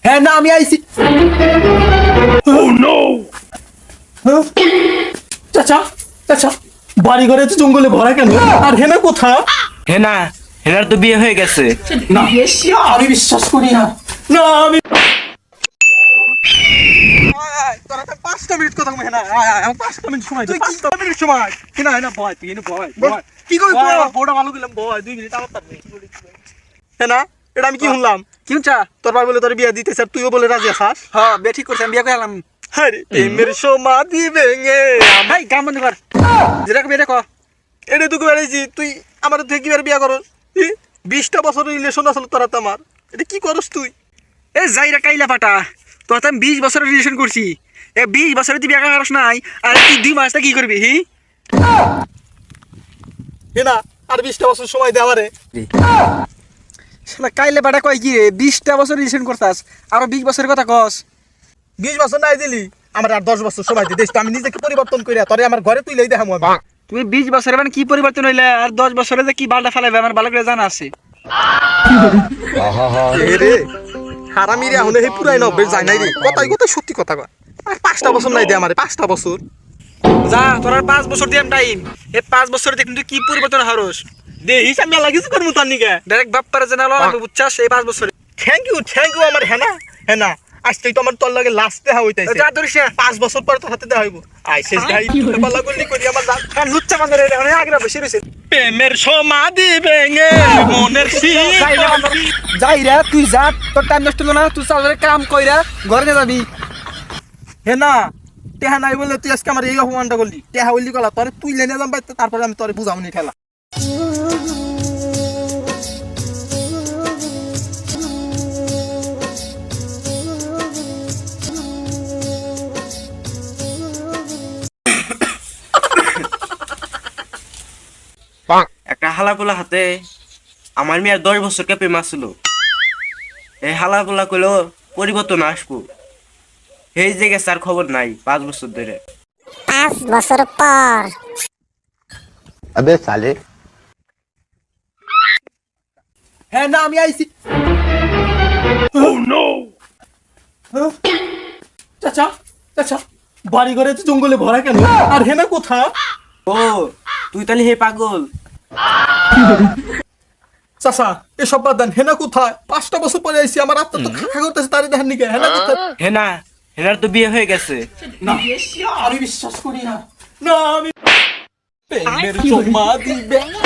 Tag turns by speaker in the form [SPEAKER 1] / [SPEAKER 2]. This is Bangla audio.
[SPEAKER 1] হ্যাঁ না আমি আইছি। চাচা চাচা বাড়ি ঘরে তো জঙ্গলে ভরা কেন? আর হেনা কোথা?
[SPEAKER 2] হেনা হেনার তো বিয়ে হয়ে গেছে।
[SPEAKER 1] না আমি বিশ্বাস করি না। না আমি 5টা মিনিট কথা হেনা, 5টা মিনিট সময়, 5টা মিনিট সময়। হেনা হেনা ভয়, তুই ভয় ভয় কি করি? বড় ভালো দিলাম ভয় 2 মিনিট আমার তার নেই। হেনা এটা আমি কি শুনলাম?
[SPEAKER 3] কি হচ্ছে?
[SPEAKER 1] তোর ভাই বলে তোর বিয়ে দিতে স্যার, তুইও বলে রাজি আছিস?
[SPEAKER 3] হ্যাঁ বিয়ে ঠিক করছি, আমি বিয়ে করলাম।
[SPEAKER 1] আরে প্রেমের সমাধি ভেঙে
[SPEAKER 3] ভাই গান বন্ধ কর, যেটা কবি এটা ক।
[SPEAKER 1] এটা তুই বেড়াইছি, তুই আমার তুই কি বিয়া করস? 20টা বছরের রিলেশন আসলে তোরা তো আমার, এটা কি করস তুই?
[SPEAKER 3] এ যাইরা কাইলা ফাটা, তোর তো আমি 20 বছরের রিলেশন করছি। 20 বছরে তুই বিয়ে করস নাই, আর তুই 2 মাসটা কি করবি?
[SPEAKER 1] হেনা আর 20টা বছর সময় দে আমারে।
[SPEAKER 3] শালা কাইলা ফাটা কয় কি রে? 20টা বছর রিলেশন করতাস, আরো 20 বছরের কথা কস?
[SPEAKER 1] 20 বছর নাই দিলি, আমার আর 10 বছর সময় দে, দেশ আমি নিজেকে পরিবর্তন করি, তোরে আমার ঘরে তুইলেই দেখামু আমি।
[SPEAKER 3] তুমি 20 বছরে মানে কি পরিবর্তন হইলে, আর 10 বছরে যে কি বালটা ফেলাইবে আমার ভালো করে জানা আছে।
[SPEAKER 1] রে হারামি রে, এখন এই পুরাই নব্বে যায় নাই রে, কথাই কথাই সত্যি কথা কয়। আর 5টা বছর নাই দে আমারে, 5টা বছর।
[SPEAKER 3] যা তোর আর 5 বছর দিলাম টাইম, এই 5 বছরে দেখ তুই কি পরিবর্তন হারস।
[SPEAKER 1] দে হিসাব মেলা কিছু করবো তার নিকে।
[SPEAKER 3] ডাইরেক্ট বাপ্পারে জানা লাগবে, বুঝছাস? এই 5 বছরে
[SPEAKER 1] থ্যাংক ইউ আমার হেনা। হেনা আজকে তো আমার তোর লাগে লাস্ট দেখা হইতাছে।
[SPEAKER 3] যা ধরিস না।
[SPEAKER 1] 5 বছর পর তোর হাতে দেখা হইব। আইসেস গাই পালা গল্লি করি আমার দাঁত।
[SPEAKER 3] আর লুচ্চা মাঝে রে অনেক আগে বেশি রইছে।
[SPEAKER 1] প্রেমের সমাধি ভেঙে মনের
[SPEAKER 3] যাই রে তুই যা, তোর টাইম নষ্ট হলো না, তুই চালের কাম কইরা ঘরে নিয়ে যাবি।
[SPEAKER 1] হেনা টেহা নাই বলে তুই আজকে আমার এই অপমানটা করলি। টেহা বললি গলা তোরে তুই লেনে যাম, তারপরে আমি তোরে বুঝামনি ঠেলা।
[SPEAKER 2] একটা হালাগুলা হাতে আমার মেয়ের 10 বছরকে প্রেম আসছিল। এই হালাগুলা কইলো পরিবর্তন আসবো, এই যে গেছে আর খবর নাই 5 বছর ধরে।
[SPEAKER 4] 5 বছর পর
[SPEAKER 5] अबे साले
[SPEAKER 1] হ্যাঁ না আমি আইছি। চাচা চাচা বাড়ি ঘরে তো জঙ্গলে ভরা কেন? আর হেনা কোথা?
[SPEAKER 2] ও তুই তাহলে হে পাগল?
[SPEAKER 1] চাচা এসব বাদ দেন, হেনা কোথায়? 5টা বছর পরে আইছি, আমার আত্মা তো খাখা করতেছে, তারে দেখেন নিকে। হেনা কোথায়?
[SPEAKER 2] হেনা হেনার তো বিয়ে হয়ে গেছে।
[SPEAKER 1] না আমি বিশ্বাস করি না। না আমি প্রেমের সমাধি ভেঙে